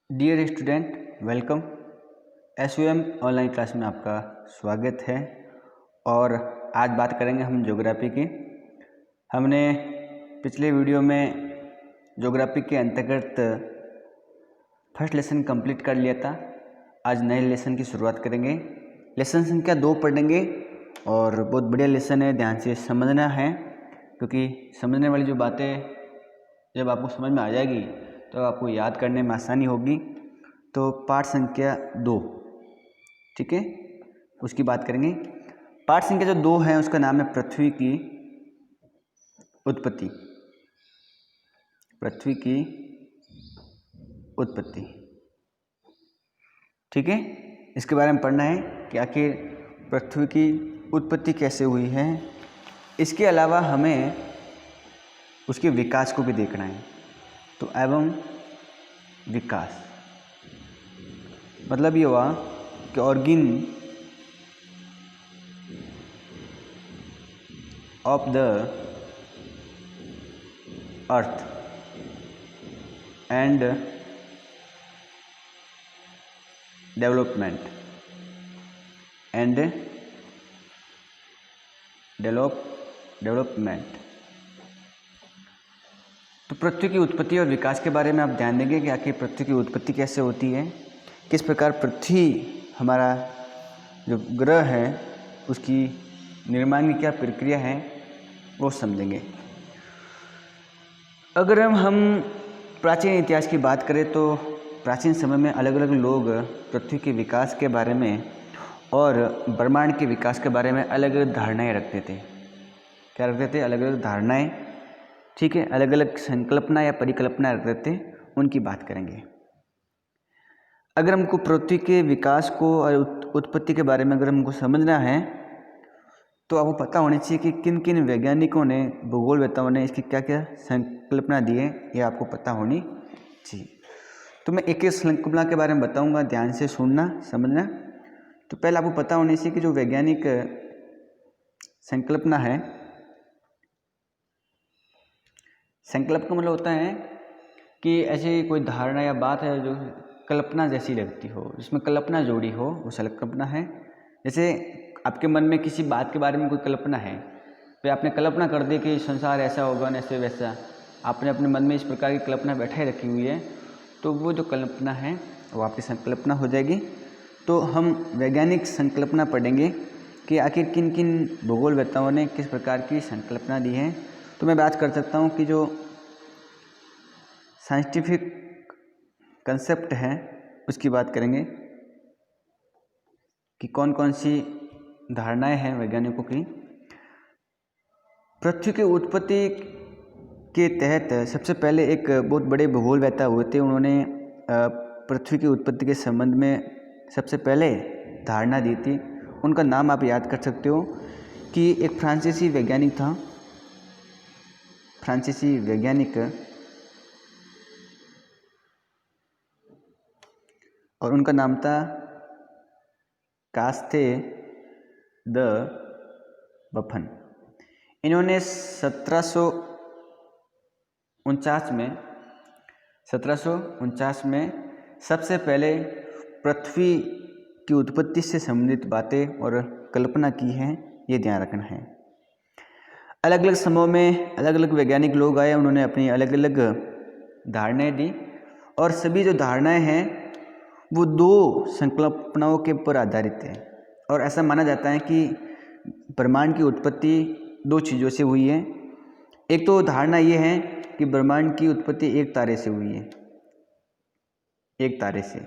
Dear student, welcome. SUM online class में आपका स्वागत है। और आज बात करेंगे हम ज्योग्राफी की। हमने पिछले वीडियो में ज्योग्राफी के अंतर्गत फर्स्ट लेसन कंप्लीट कर लिया था। आज नए लेसन की शुरुआत करेंगे। लेसन संख्या 2 पढ़ेंगे और बहुत बढ़िया लेसन है, ध्यान से समझना है, क्योंकि समझने वाली जो बातें जब आपको समझ में आ जाएगी तो आपको याद करने में आसानी होगी। तो पाठ संख्या 2, ठीक है, उसकी बात करेंगे। पाठ संख्या जो 2 है उसका नाम है पृथ्वी की उत्पत्ति। पृथ्वी की उत्पत्ति, ठीक है। इसके बारे में पढ़ना है कि आखिर पृथ्वी की उत्पत्ति कैसे हुई है। इसके अलावा हमें उसके विकास को भी देखना है। तो एवं विकास मतलब ये हुआ कि organ of the earth and development तो पृथ्वी की उत्पत्ति और विकास के बारे में आप ध्यान देंगे कि आखिर पृथ्वी की उत्पत्ति कैसे होती है, किस प्रकार पृथ्वी हमारा जो ग्रह है उसकी निर्माण की क्या प्रक्रिया है वो समझेंगे। अगर हम प्राचीन इतिहास की बात करें तो प्राचीन समय में अलग अलग लोग पृथ्वी के विकास के बारे में और ब्रह्मांड के विकास के बारे में अलग अलग धारणाएं रखते थे। क्या रखते थे? अलग अलग धारणाएं, ठीक है, अलग अलग संकल्पना या परिकल्पना रखते थे, उनकी बात करेंगे। अगर हमको पृथ्वी के विकास को और उत्पत्ति के बारे में अगर हमको समझना है तो आपको पता होनी चाहिए कि किन किन वैज्ञानिकों ने, भूगोलवेत्ताओं ने इसकी क्या क्या संकल्पना दी है, ये आपको पता होनी चाहिए। तो मैं एक एक संकल्पना के बारे में बताऊंगा, ध्यान से सुनना, समझना। तो पहले आपको पता होनी चाहिए कि जो वैज्ञानिक संकल्पना है, संकल्प का मतलब होता है कि ऐसी कोई धारणा या बात है जो कल्पना जैसी लगती हो, जिसमें कल्पना जोड़ी हो, वो संकल्पना है। जैसे आपके मन में किसी बात के बारे में कोई कल्पना है, फिर आपने कल्पना कर दी कि संसार ऐसा होगा, ऐसे वैसा, आपने अपने मन में इस प्रकार की कल्पना बैठाए रखी हुई है, तो वो जो कल्पना है वो आपकी संकल्पना हो जाएगी। तो हम वैज्ञानिक संकल्पना पढ़ेंगे कि आखिर किन किन भूगोलवेत्ताओं ने किस प्रकार की संकल्पना दी है। तो मैं बात कर सकता हूँ कि जो साइंटिफिक कंसेप्ट है उसकी बात करेंगे कि कौन कौन सी धारणाएं हैं वैज्ञानिकों की। पृथ्वी की उत्पत्ति के तहत सबसे पहले एक बहुत बड़े भूगोलवेत्ता हुए थे, उन्होंने पृथ्वी की उत्पत्ति के संबंध में सबसे पहले धारणा दी थी। उनका नाम आप याद कर सकते हो कि एक फ्रांसीसी वैज्ञानिक था, फ्रांसीसी वैज्ञानिक, और उनका नाम था कास्ते द बफन। इन्होंने 1749 में सबसे पहले पृथ्वी की उत्पत्ति से संबंधित बातें और कल्पना की हैं, ये ध्यान रखना है। अलग अलग समयों में अलग अलग वैज्ञानिक लोग आए, उन्होंने अपनी अलग अलग धारणाएं दी, और सभी जो धारणाएं हैं वो 2 संकल्पनाओं के ऊपर आधारित है। और ऐसा माना जाता है कि ब्रह्मांड की उत्पत्ति 2 चीज़ों से हुई है। एक तो धारणा ये है कि ब्रह्मांड की उत्पत्ति एक तारे से हुई है, एक तारे से।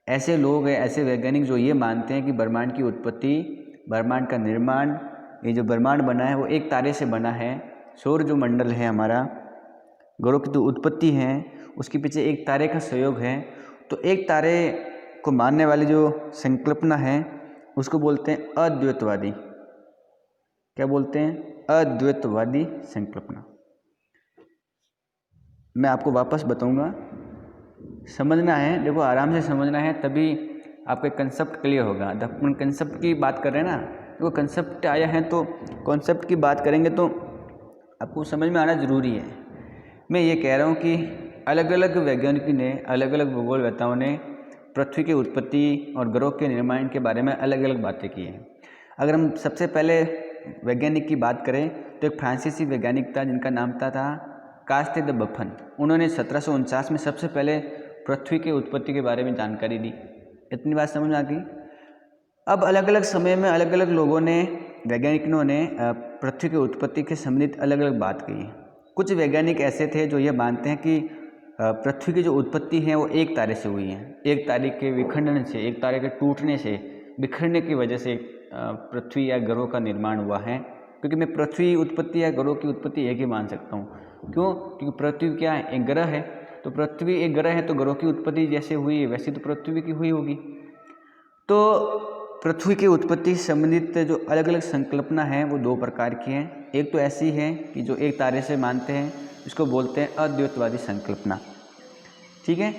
ऐसे लोग हैं, ऐसे वैज्ञानिक जो ये मानते हैं कि ब्रह्मांड की उत्पत्ति, ब्रह्मांड का निर्माण, ये जो ब्रह्मांड बना है वो एक तारे से बना है। सौर जो मंडल है हमारा, ग्रहों की जो उत्पत्ति है उसके पीछे एक तारे का सहयोग है। तो एक तारे को मानने वाली जो संकल्पना है उसको बोलते हैं अद्वैतवादी। क्या बोलते हैं? अद्वैतवादी संकल्पना। मैं आपको वापस बताऊंगा, समझना है, देखो आराम से समझना है, तभी आपका कंसेप्ट क्लियर होगा। अपन कंसेप्ट की बात कर रहे हैं ना, देखो कंसेप्ट आया है तो कॉन्सेप्ट की बात करेंगे तो आपको समझ में आना ज़रूरी है। मैं ये कह रहा हूँ कि अलग अलग वैज्ञानिकों ने, अलग अलग भूगोलवेताओं ने पृथ्वी की उत्पत्ति और ग्रह के निर्माण के बारे में अलग अलग बातें की हैं। अगर हम सबसे पहले वैज्ञानिक की बात करें तो एक फ्रांसीसी वैज्ञानिक था जिनका नाम था कास्टे द बफन। उन्होंने 1749 में सबसे पहले पृथ्वी की उत्पत्ति के बारे में जानकारी दी। इतनी बात समझ में आ गई। अब अलग अलग समय में अलग अलग लोगों ने, वैज्ञानिकों ने पृथ्वी की उत्पत्ति के संबंधित अलग अलग बात कही। कुछ वैज्ञानिक ऐसे थे जो ये मानते हैं कि पृथ्वी की जो उत्पत्ति है वो एक तारे से हुई है। एक तारे के विखंडन से, एक तारे के टूटने से, बिखरने की वजह से पृथ्वी या ग्रहों का निर्माण हुआ है। क्योंकि मैं पृथ्वी उत्पत्ति या ग्रहों की उत्पत्ति एक ही मान सकता हूँ। क्यों? क्योंकि पृथ्वी क्या है? एक ग्रह है। तो पृथ्वी एक ग्रह है तो ग्रहों की उत्पत्ति जैसे हुई है वैसे तो पृथ्वी की हुई होगी। तो पृथ्वी की उत्पत्ति संबंधित जो अलग अलग संकल्पना है वो दो प्रकार की हैं। एक तो ऐसी है कि जो एक तारे से मानते हैं, इसको बोलते हैं अद्वैतवादी संकल्पना, ठीक है।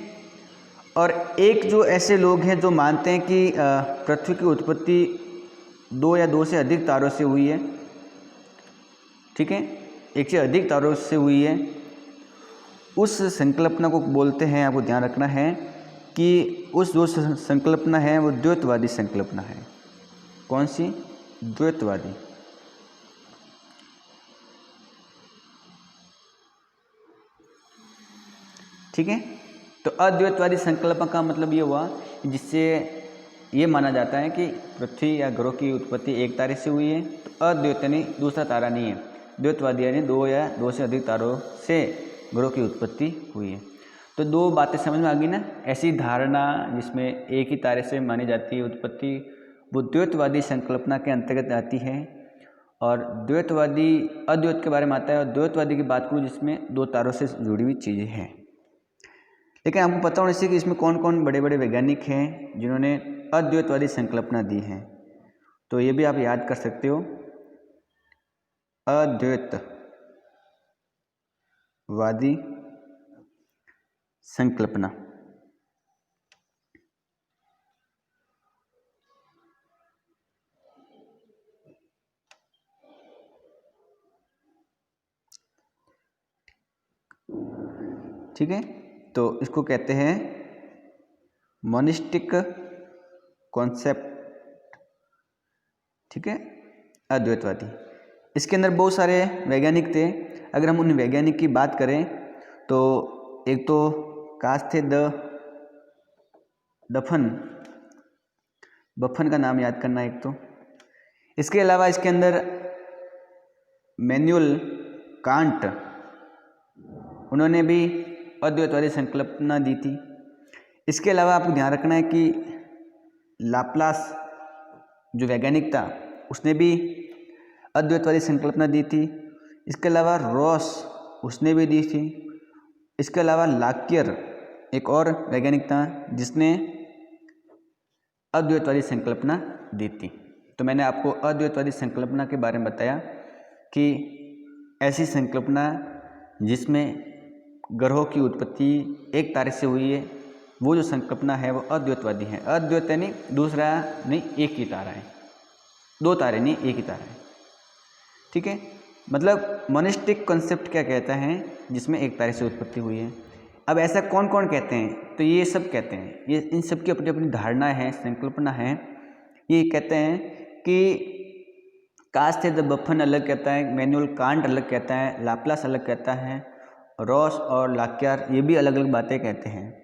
और एक जो ऐसे लोग हैं जो मानते हैं कि पृथ्वी की उत्पत्ति दो या दो से अधिक तारों से हुई है, ठीक है, एक से अधिक तारों से हुई है, उस संकल्पना को बोलते हैं, आपको ध्यान रखना है कि उस जो संकल्पना है वो द्वैतवादी संकल्पना है। कौन सी? द्वैतवादी। ठीक है। तो अद्वैतवादी संकल्पना का मतलब ये हुआ जिससे ये माना जाता है कि पृथ्वी या ग्रह की उत्पत्ति एक तारे से हुई है। तो अद्वैत यानी दूसरा तारा नहीं है, द्वैतवादी यानी दो या दो से अधिक तारों से ग्रह की उत्पत्ति हुई है। तो दो बातें समझ में आ गई ना। ऐसी धारणा जिसमें एक ही तारे से मानी जाती है उत्पत्ति, वो द्वैतवादी संकल्पना के अंतर्गत आती है। और द्वैतवादी अद्वैत के बारे में आता है, और द्वैतवादी की बात करूँ जिसमें दो तारों से जुड़ी हुई चीज़ें हैं। लेकिन आपको पता होना चाहिए कि इसमें कौन कौन बड़े बड़े वैज्ञानिक हैं जिन्होंने अद्वैतवादी संकल्पना दी है। तो ये भी आप याद कर सकते हो, अद्वैतवादी संकल्पना। ठीक है, तो इसको कहते हैं मोनिस्टिक कॉन्सेप्ट, ठीक है, अद्वैतवादी। इसके अंदर बहुत सारे वैज्ञानिक थे। अगर हम उन वैज्ञानिक की बात करें तो एक तो कास्टे द बफन का नाम याद करना एक तो। इसके अलावा इसके अंदर मैनुअल कांट, उन्होंने भी अद्वैतवादी संकल्पना दी थी। इसके अलावा आपको ध्यान रखना है कि लाप्लास जो वैज्ञानिक था उसने भी अद्वैतवादी संकल्पना दी थी। इसके अलावा रॉस उसने भी दी थी। इसके अलावा लाक्यर एक और वैज्ञानिक था जिसने अद्वैतवादी संकल्पना दी थी। तो मैंने आपको अद्वैतवादी संकल्पना के बारे में बताया कि ऐसी संकल्पना जिसमें ग्रहों की उत्पत्ति एक तारे से हुई है, वो जो संकल्पना है वो अद्वैतवादी है। अद्वैत यानी दूसरा नहीं, एक ही तारा है, दो तारे नहीं, एक ही तारा है, ठीक है। मतलब मोनिस्टिक कॉन्सेप्ट क्या कहता है? जिसमें एक तारे से उत्पत्ति हुई है। अब ऐसा कौन कौन कहते हैं? तो ये सब कहते हैं, ये इन सब की अपनी अपनी धारणा है, संकल्पना है। ये कहते हैं कि कास्टे द बफन अलग कहता है, मैनुअल कांट अलग कहता है, लाप्लास अलग कहता है, रॉस और लाक्यार ये भी अलग अलग बातें कहते हैं।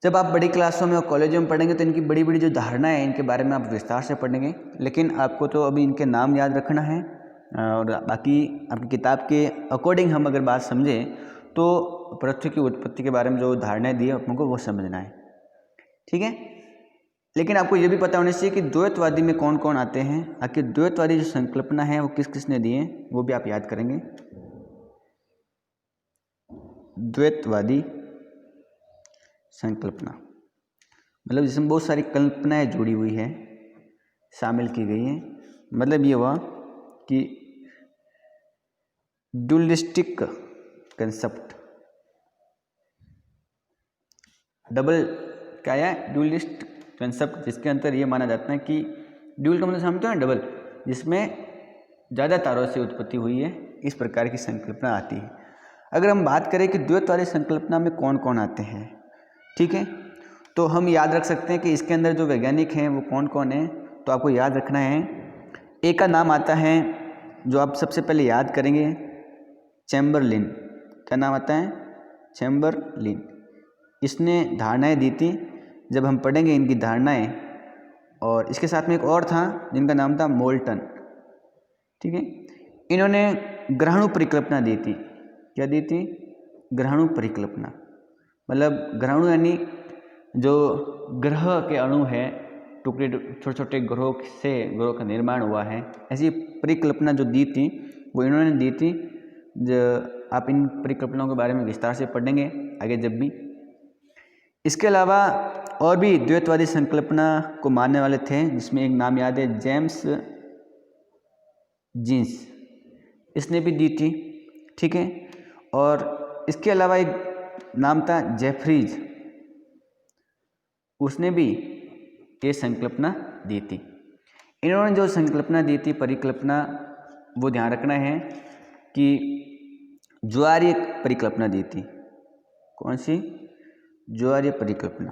जब आप बड़ी क्लासों में और कॉलेजों में पढ़ेंगे तो इनकी बड़ी बड़ी जो धारणा है इनके बारे में आप विस्तार से पढ़ेंगे। लेकिन आपको तो अभी इनके नाम याद रखना है, और बाकी आपकी किताब के अकॉर्डिंग हम अगर बात समझें तो पृथ्वी की उत्पत्ति के बारे में जो धारणाएं दी है आपको वो समझना है, ठीक है। लेकिन आपको ये भी पता होना चाहिए कि द्वैतवादी में कौन कौन आते हैं। आखिर द्वैतवादी जो संकल्पना है वो किस किसने दी है वो भी आप याद करेंगे। द्वैतवादी संकल्पना मतलब जिसमें बहुत सारी कल्पनाएं जुड़ी हुई है, शामिल की गई हैं। मतलब ये हुआ कि ड्यूलिस्टिक कंसेप्ट, डबल क्या है? ड्यूलिस्ट कंसेप्ट, जिसके अंदर ये माना जाता है कि ड्यूल का मतलब समझते हैं डबल, जिसमें ज़्यादा तारों से उत्पत्ति हुई है, इस प्रकार की संकल्पना आती है। अगर हम बात करें कि द्वैतवादी संकल्पना में कौन कौन आते हैं, ठीक है, तो हम याद रख सकते हैं कि इसके अंदर जो वैज्ञानिक हैं वो कौन कौन हैं। तो आपको याद रखना है, एक का नाम आता है जो आप सबसे पहले याद करेंगे, चैम्बरलिन। क्या नाम आता है? चैम्बरलिन। इसने धारणाएं दी थी, जब हम पढ़ेंगे इनकी धारणाएं। और इसके साथ में एक और था जिनका नाम था मोल्टन, ठीक है। इन्होंने ग्रहणु परिकल्पना दी थी। क्या दी थी? ग्रहणु परिकल्पना। मतलब ग्रहणु यानी जो ग्रह के अणु है, टुकड़े छोटे छोटे ग्रहों से ग्रहों का निर्माण हुआ है, ऐसी परिकल्पना जो दी थी वो इन्होंने दी थी। जो आप इन परिकल्पनाओं के बारे में विस्तार से पढ़ेंगे आगे जब भी। इसके अलावा और भी द्वैतवादी संकल्पना को मानने वाले थे, जिसमें एक नाम याद है, जेम्स जीन्स, इसने भी दी थी, ठीक है। और इसके अलावा एक नाम था जेफरीज, उसने भी ये संकल्पना दी थी। इन्होंने जो संकल्पना दी थी, परिकल्पना, वो ध्यान रखना है कि ज्वारीय परिकल्पना दी थी। कौन सी? ज्वारीय परिकल्पना।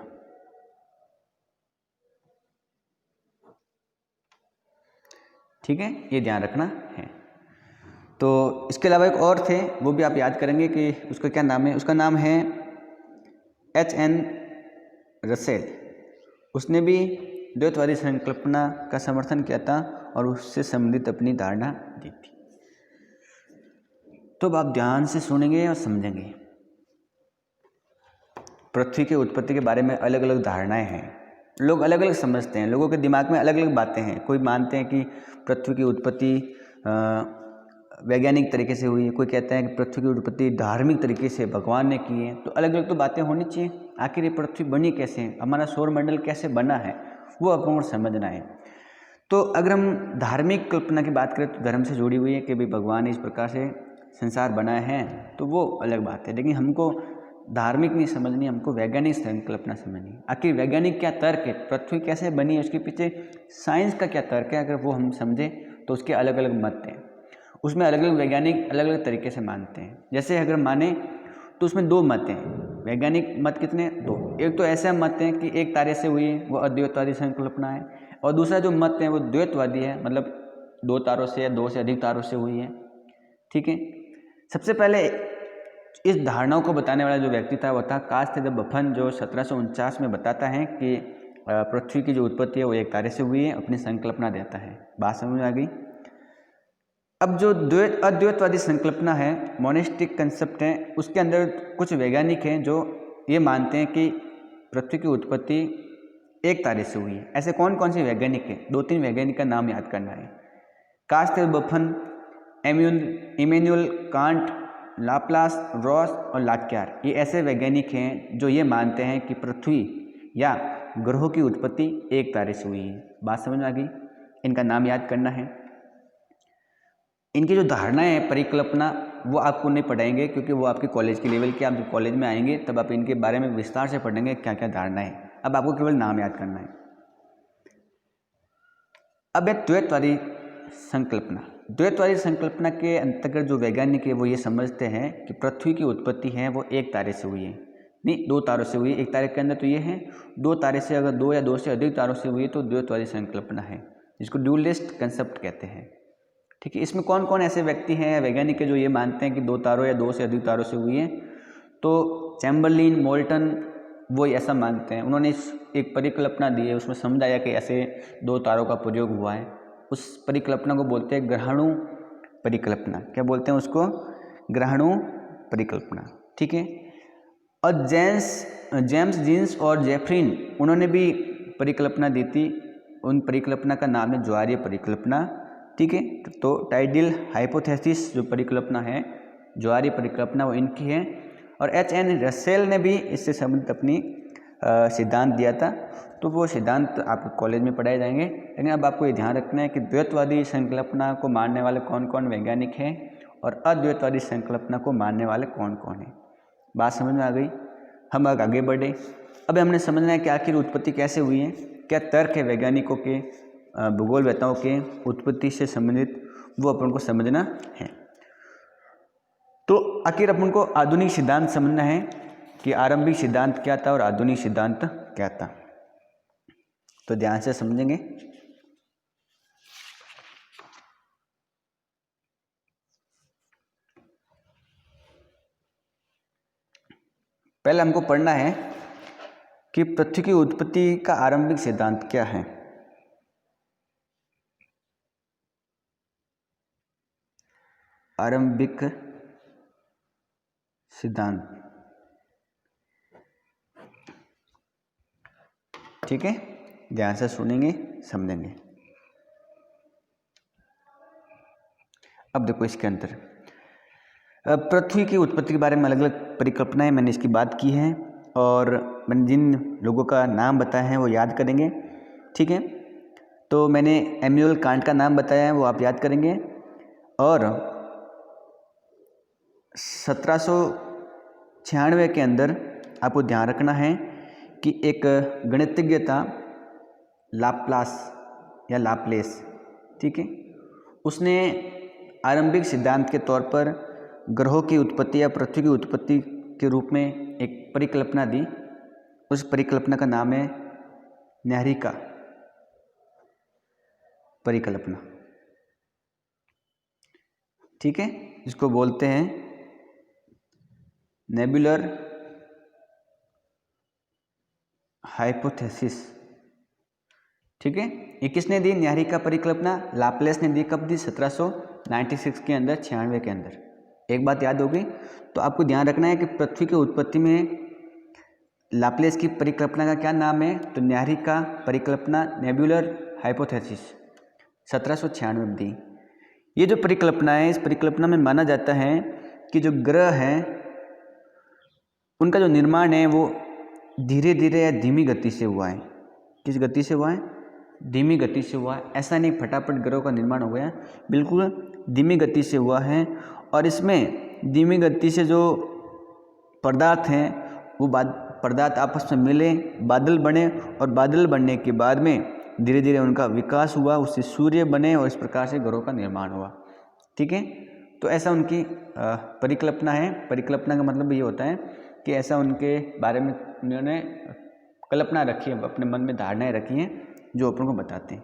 ठीक है, ये ध्यान रखना है। तो इसके अलावा एक और थे, वो भी आप याद करेंगे कि उसका क्या नाम है। उसका नाम है H.N. रसेल। उसने भी द्वैतवादी संकल्पना का समर्थन किया था और उससे संबंधित अपनी धारणा दी थी। तो अब आप ध्यान से सुनेंगे और समझेंगे। पृथ्वी की उत्पत्ति के बारे में अलग अलग धारणाएं हैं, लोग अलग अलग समझते हैं, लोगों के दिमाग में अलग अलग बातें हैं। कोई मानते हैं कि पृथ्वी की उत्पत्ति वैज्ञानिक तरीके से हुई है, कोई कहता है कि पृथ्वी की उत्पत्ति धार्मिक तरीके से भगवान ने की है। तो अलग अलग तो बातें होनी चाहिए। आखिर ये पृथ्वी बनी कैसे है, हमारा सौरमंडल कैसे बना है, वो अपन को समझना है। तो अगर हम धार्मिक कल्पना की बात करें तो धर्म से जुड़ी हुई है कि भाई भगवान ने इस प्रकार से संसार बनाया है, तो वो अलग बात है। लेकिन हमको धार्मिक नहीं समझनी, हमको वैज्ञानिक संकल्पना समझनी। आखिर वैज्ञानिक क्या तर्क है, पृथ्वी कैसे बनी है, उसके पीछे साइंस का क्या तर्क है, अगर वो हम समझें तो उसके अलग अलग मत हैं। उसमें अलग अलग वैज्ञानिक अलग अलग तरीके से मानते हैं। जैसे अगर माने तो उसमें दो मत हैं, वैज्ञानिक मत कितने? दो। एक तो ऐसा मत है कि एक तारे से हुई है, वो अद्वैतवादी संकल्पना है। और दूसरा जो मत है वो द्वैतवादी है, मतलब दो तारों से या दो से अधिक तारों से हुई है, ठीक है। सबसे पहले इस धारणाओं को बताने वाला जो व्यक्ति था वो था कास्तेज बफन, जो 1749 में बताता है कि पृथ्वी की जो उत्पत्ति है वो एक तारे से हुई है, अपनी संकल्पना देता है। बात समझ में आ गई? अब जो अद्वैतवादी संकल्पना है, मोनिस्टिक कंसेप्ट है, उसके अंदर कुछ वैज्ञानिक हैं जो ये मानते हैं कि पृथ्वी की उत्पत्ति एक तारे से हुई है। ऐसे कौन कौन से वैज्ञानिक हैं? दो तीन वैज्ञानिक का नाम याद करना है, कास्तेज बफन, इमैनुअल कांट, लाप्लास, रॉस और लाक्यार। ये ऐसे वैज्ञानिक हैं जो ये मानते हैं कि पृथ्वी या ग्रहों की उत्पत्ति एक तारे से हुई है। बात समझ में आ गई? इनका नाम याद करना है। इनकी जो धारणाएं हैं, परिकल्पना, वो आपको नहीं पढ़ाएंगे क्योंकि वो आपके कॉलेज के लेवल के। आप जब कॉलेज में आएंगे तब आप इनके बारे में विस्तार से पढ़ेंगे क्या क्या धारणाएं। अब आपको केवल नाम याद करना है। अब है द्वैतवादी संकल्पना। द्वैतवादी संकल्पना के अंतर्गत जो वैज्ञानिक है वो ये समझते हैं कि पृथ्वी की उत्पत्ति है वो एक तारे से हुई है, नहीं दो तारों से हुई है। एक तारे के अंदर तो ये है, दो तारे से अगर दो या दो से अधिक तारों से हुई है तो द्वैतवादी संकल्पना है, जिसको ड्यूलिस्ट कंसेप्ट कहते हैं, ठीक है। इसमें कौन कौन ऐसे व्यक्ति हैं या वैज्ञानिक है जो ये मानते हैं कि दो तारों या दो से अधिक तारों से हुई है? तो चैम्बरलिन, मोल्टन, वो ऐसा मानते हैं। उन्होंने एक परिकल्पना दी है, उसमें समझाया कि ऐसे दो तारों का प्रयोग हुआ है। उस परिकल्पना को बोलते हैं ग्रहणु परिकल्पना। क्या बोलते हैं उसको? ग्रहणु परिकल्पना, ठीक है। और जेम्स जीन्स और जेफरीन, उन्होंने भी परिकल्पना दी थी। उन परिकल्पना का नाम है ज्वारीय परिकल्पना, ठीक है। तो टाइडल हाइपोथेसिस जो परिकल्पना है, ज्वारीय परिकल्पना, वो इनकी है। और H.N. रसेल ने भी इससे संबंधित अपनी सिद्धांत दिया था। तो वो सिद्धांत आपके कॉलेज में पढ़ाए जाएंगे। लेकिन अब आपको ये ध्यान रखना है कि द्वैतवादी संकल्पना को मानने वाले कौन कौन वैज्ञानिक हैं और अद्वैतवादी संकल्पना को मानने वाले कौन कौन हैं। बात समझ में आ गई? हम आगे बढ़े। अब हमने समझना है कि आखिर उत्पत्ति कैसे हुई है, क्या तर्क है वैज्ञानिकों के, भूगोलवेताओं के उत्पत्ति से संबंधित, वो अपन को समझना है। तो आखिर अपन को आधुनिक सिद्धांत समझना है कि आरंभिक सिद्धांत क्या था और आधुनिक सिद्धांत क्या था। तो ध्यान से समझेंगे। पहले हमको पढ़ना है कि पृथ्वी की उत्पत्ति का आरंभिक सिद्धांत क्या है। आरंभिक सिद्धांत, ठीक है, ध्यान से सुनेंगे, समझेंगे। अब देखो इसके अंदर पृथ्वी की उत्पत्ति के बारे में अलग अलग परिकल्पनाएं मैंने इसकी बात की है और मैंने जिन लोगों का नाम बताया है वो याद करेंगे, ठीक है। तो मैंने इमैनुएल कांट का नाम बताया है, वो आप याद करेंगे। और 1796 के अंदर आपको ध्यान रखना है कि एक गणितज्ञ था लाप्लास या लाप्लेस, ठीक है। उसने आरंभिक सिद्धांत के तौर पर ग्रहों की उत्पत्ति या पृथ्वी की उत्पत्ति के रूप में एक परिकल्पना दी। उस परिकल्पना का नाम है न्यायिका परिकल्पना, ठीक है, जिसको बोलते हैं नेबुलर हाइपोथेसिस, ठीक है। ये किसने दी? न्यायिका परिकल्पना लाप्लेस ने दी। कब दी? 1796 के अंदर, 96 के अंदर। एक बात याद होगी, तो आपको ध्यान रखना है कि पृथ्वी की उत्पत्ति में लाप्लेस की परिकल्पना का क्या नाम है? तो न्यायिका परिकल्पना, नेबुलर हाइपोथेसिस, 1796 में दी। ये जो परिकल्पना है, इस परिकल्पना में माना जाता है कि जो ग्रह हैं उनका जो निर्माण है वो धीरे धीरे या धीमी गति से हुआ है। किस गति से हुआ है? धीमी गति से हुआ है। ऐसा नहीं फटाफट ग्रहों का निर्माण हो गया, बिल्कुल धीमी गति से हुआ है। और इसमें धीमी गति से जो पदार्थ हैं वो पदार्थ आपस में मिले, बादल बने, और बादल बनने के बाद में धीरे धीरे उनका विकास हुआ, उससे सूर्य बने और इस प्रकार से ग्रहों का निर्माण हुआ, ठीक है। तो ऐसा उनकी परिकल्पना है। परिकल्पना का मतलब ये होता है कि ऐसा उनके बारे में उन्होंने कल्पना रखी है, अपने मन में धारणाएं रखी हैं जो अपन को बताते हैं।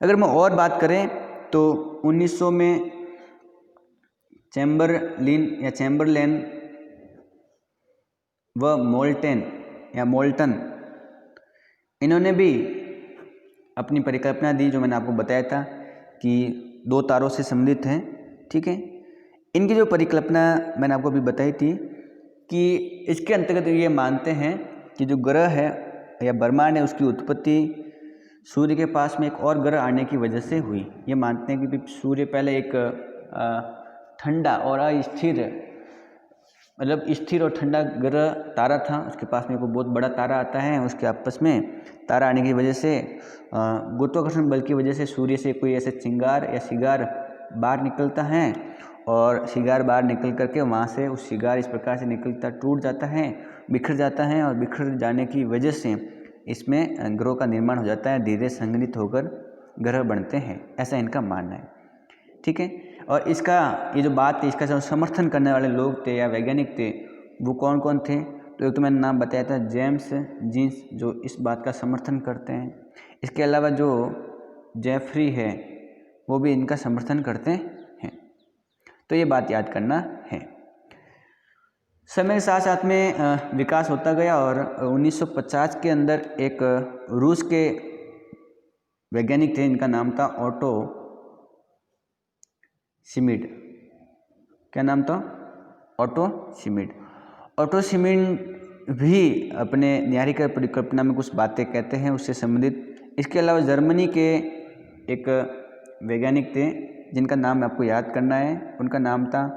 अगर मैं और बात करें तो 1900 में चैम्बरलेन व मोल्टन इन्होंने भी अपनी परिकल्पना दी, जो मैंने आपको बताया था कि दो तारों से संबंधित हैं, ठीक है। इनकी जो परिकल्पना मैंने आपको अभी बताई थी कि इसके अंतर्गत ये मानते हैं कि जो ग्रह है या ब्रह्मांड है उसकी उत्पत्ति सूर्य के पास में एक और ग्रह आने की वजह से हुई। ये मानते हैं कि सूर्य पहले एक ठंडा और अस्थिर, मतलब स्थिर और ठंडा ग्रह तारा था, उसके पास में कोई बहुत बड़ा तारा आता है, उसके आपस में तारा आने की वजह से गुरुत्वाकर्षण बल की वजह से सूर्य से कोई ऐसे चिंगार या शिगार बाहर निकलता है, और शिगार बाहर निकल करके वहाँ से उस शिगार इस प्रकार से निकलता टूट जाता है, बिखर जाता है, और बिखर जाने की वजह से इसमें ग्रहों का निर्माण हो जाता है, धीरे संघनित होकर ग्रह बनते हैं, ऐसा इनका मानना है, ठीक है। और इसका ये जो बात है, इसका जो समर्थन करने वाले लोग थे या वैज्ञानिक थे वो कौन कौन थे? तो एक तो मैंने नाम बताया था जेम्स जीन्स, जो इस बात का समर्थन करते हैं। इसके अलावा जो जेफरी है वो भी इनका समर्थन करते हैं। तो ये बात याद करना है। समय के साथ साथ में विकास होता गया और 1950 के अंदर एक रूस के वैज्ञानिक थे, इनका नाम था ऑटो शिमिड। क्या नाम था? ऑटो शिमिड। ऑटो शिमिड भी अपने न्यायिका परिकल्पना में कुछ बातें कहते हैं उससे संबंधित। इसके अलावा जर्मनी के एक वैज्ञानिक थे जिनका नाम आपको याद करना है, उनका नाम था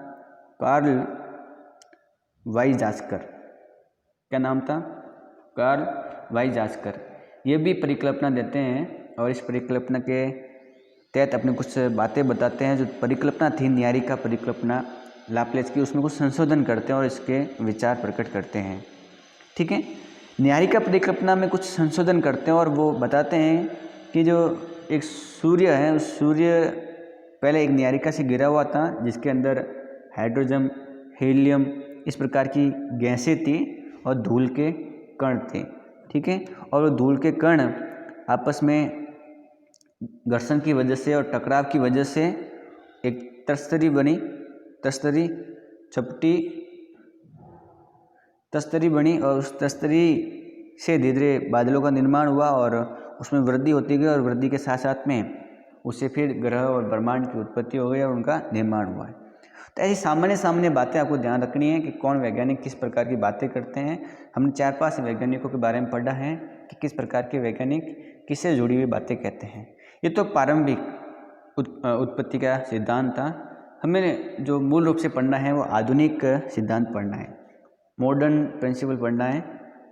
कार्ल वाइजास्कर। क्या नाम था? कार्ल वाइजास्कर। ये भी परिकल्पना देते हैं और इस परिकल्पना के तहत अपने कुछ बातें बताते हैं। जो परिकल्पना थी न्यायिका परिकल्पना लाप्लेस की, उसमें कुछ संशोधन करते हैं और इसके विचार प्रकट करते हैं, ठीक है। न्यायिका परिकल्पना में कुछ संशोधन करते हैं और वो बताते हैं कि जो एक सूर्य है, उस सूर्य पहले एक न्यायिका से घिरा हुआ था जिसके अंदर हाइड्रोजन, हीलियम, इस प्रकार की गैसें थी और धूल के कण थे। ठीक है, और वो धूल के कण आपस में घर्षण की वजह से और टकराव की वजह से एक तस्तरी बनी, तस्तरी बनी और उस तस्तरी से धीरे धीरे बादलों का निर्माण हुआ और उसमें वृद्धि होती गई और वृद्धि के साथ साथ में उससे फिर ग्रह और ब्रह्मांड की उत्पत्ति हो गई और उनका निर्माण हुआ है। तो ऐसी सामान्य बातें आपको ध्यान रखनी है कि कौन वैज्ञानिक किस प्रकार की बातें करते हैं। हमने 4-5 वैज्ञानिकों के बारे में पढ़ा है कि किस प्रकार के वैज्ञानिक किससे जुड़ी हुई बातें कहते हैं। ये तो प्रारंभिक उत्पत्ति का सिद्धांत था। हमें जो मूल रूप से पढ़ना है वो आधुनिक सिद्धांत पढ़ना है, मॉडर्न प्रिंसिपल पढ़ना है,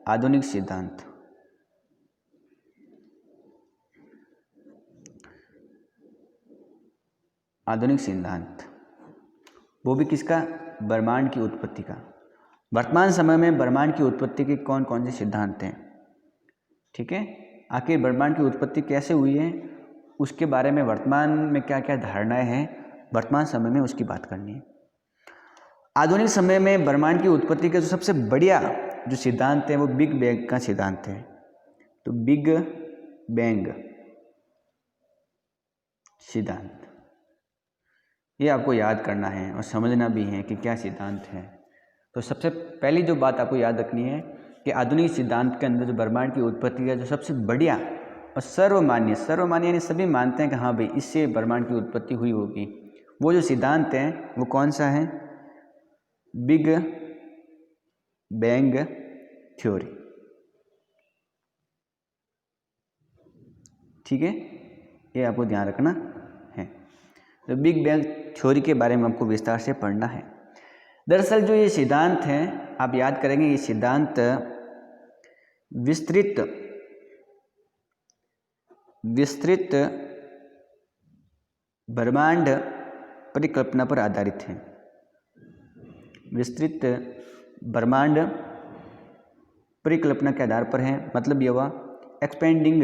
आधुनिक सिद्धांत। आधुनिक सिद्धांत वो भी किसका? ब्रह्मांड की उत्पत्ति का। वर्तमान समय में ब्रह्मांड की उत्पत्ति के कौन कौन से सिद्धांत हैं? ठीक है, आखिर ब्रह्मांड की उत्पत्ति कैसे हुई है, उसके बारे में वर्तमान में क्या क्या धारणाएं हैं, वर्तमान समय में उसकी बात करनी है। आधुनिक समय में ब्रह्मांड की उत्पत्ति का जो सबसे बढ़िया जो सिद्धांत है वो बिग बैंग का सिद्धांत है। तो बिग बैंग सिद्धांत ये आपको याद करना है और समझना भी है कि क्या सिद्धांत है। तो सबसे पहली जो बात आपको याद रखनी है कि आधुनिक सिद्धांत के अंदर जो ब्रह्मांड की उत्पत्ति का जो सबसे बढ़िया और सर्वमान्य यानी सभी मानते हैं कि हाँ भाई इससे ब्रह्मांड की उत्पत्ति हुई होगी, वो जो सिद्धांत है वो कौन सा है? Big bang theory. ठीक है, ये आपको ध्यान रखना है। तो बिग बैंग थ्योरी के बारे में आपको विस्तार से पढ़ना है। दरअसल जो ये सिद्धांत है आप याद करेंगे, ये सिद्धांत विस्तृत ब्रह्मांड परिकल्पना पर आधारित है। विस्तृत ब्रह्मांड परिकल्पना के आधार पर है। मतलब यह हुआ एक्सपेंडिंग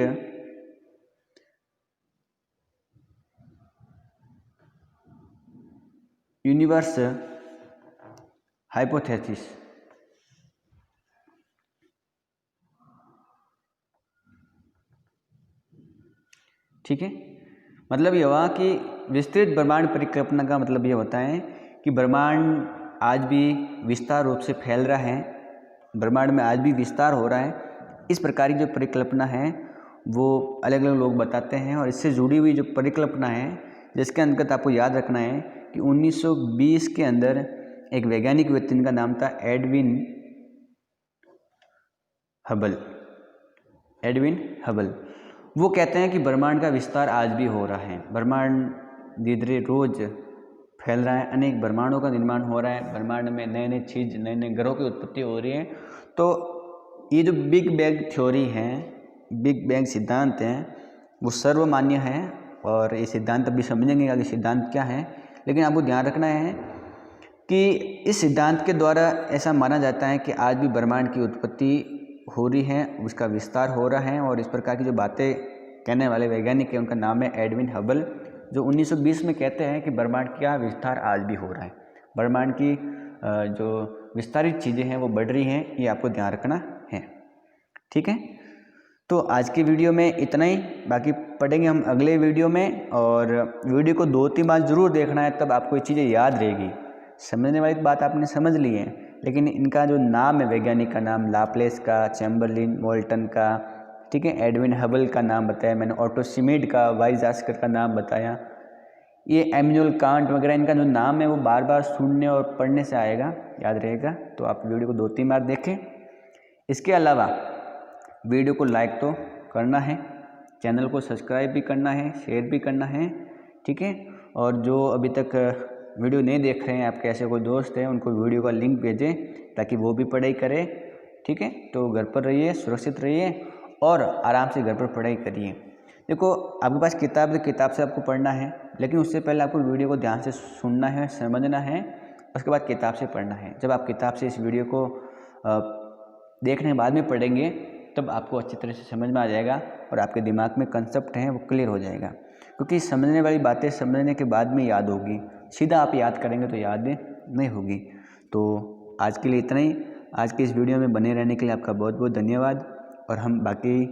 यूनिवर्स हाइपोथेसिस। ठीक है, मतलब यह हुआ कि विस्तृत ब्रह्मांड परिकल्पना का मतलब यह होता है कि ब्रह्मांड आज भी विस्तार रूप से फैल रहा है, ब्रह्मांड में आज भी विस्तार हो रहा है। इस प्रकार की जो परिकल्पना है वो अलग अलग लोग बताते हैं और इससे जुड़ी हुई जो परिकल्पना है जिसके अंतर्गत आपको याद रखना है कि 1920 के अंदर एक वैज्ञानिक व्यक्ति का नाम था एडविन हबल। वो कहते हैं कि ब्रह्मांड का विस्तार आज भी हो रहा है, ब्रह्मांड धीरे धीरे रोज फैल रहा है, अनेक ब्रह्मांडों का निर्माण हो रहा है, ब्रह्मांड में नए नए ग्रहों की उत्पत्ति हो रही है। तो ये जो बिग बैंग थ्योरी है, बिग बैंग सिद्धांत है, वो सर्वमान्य है और ये सिद्धांत अभी समझेंगे कि सिद्धांत क्या है। लेकिन आपको ध्यान रखना है कि इस सिद्धांत के द्वारा ऐसा माना जाता है कि आज भी ब्रह्मांड की उत्पत्ति हो रही है, उसका विस्तार हो रहा है। और इस प्रकार की जो बातें कहने वाले वैज्ञानिक है उनका नाम है एडविन हबल, जो 1920 में कहते हैं कि ब्रह्मांड का विस्तार आज भी हो रहा है, ब्रह्मांड की जो विस्तारित चीज़ें हैं वो बढ़ रही हैं, ये आपको ध्यान रखना है। ठीक है, तो आज की वीडियो में इतना ही, बाकी पढ़ेंगे हम अगले वीडियो में। और वीडियो को 2-3 बार ज़रूर देखना है, तब आपको ये चीज़ें याद रहेगी। समझने वाली बात आपने समझ ली है, लेकिन इनका जो नाम है वैज्ञानिक का नाम लाप्लेस का, चैम्बरलिन, मोल्टन का, ठीक है, एडविन हबल का नाम बताया मैंने, ऑटो शिमिड का, वाइजास्कर का नाम बताया, ये इमैनुअल कांट वगैरह, इनका जो नाम है वो बार बार सुनने और पढ़ने से आएगा, याद रहेगा। तो आप वीडियो को 2-3 बार देखें। इसके अलावा वीडियो को लाइक तो करना है, चैनल को सब्सक्राइब भी करना है, शेयर भी करना है। ठीक है, और जो अभी तक वीडियो नहीं देख रहे हैं, आपके ऐसे कोई दोस्त हैं, उनको वीडियो का लिंक भेजें ताकि वो भी पढ़ाई करें। ठीक है, तो घर पर रहिए, सुरक्षित रहिए और आराम से घर पर पढ़ाई करिए। देखो आपके पास किताब से आपको पढ़ना है, लेकिन उससे पहले आपको वीडियो को ध्यान से सुनना है, समझना है, उसके बाद किताब से पढ़ना है। जब आप किताब से इस वीडियो को देखने के बाद में पढ़ेंगे तब आपको अच्छी तरह से समझ में आ जाएगा और आपके दिमाग में कंसेप्ट हैं वो क्लियर हो जाएगा। क्योंकि समझने वाली बातें समझने के बाद में याद होगी, सीधा आप याद करेंगे तो याद नहीं होगी। तो आज के लिए इतना ही। आज के इस वीडियो में बने रहने के लिए आपका बहुत बहुत धन्यवाद और हम बाकी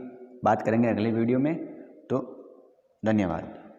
बात करेंगे अगले वीडियो में। तो धन्यवाद।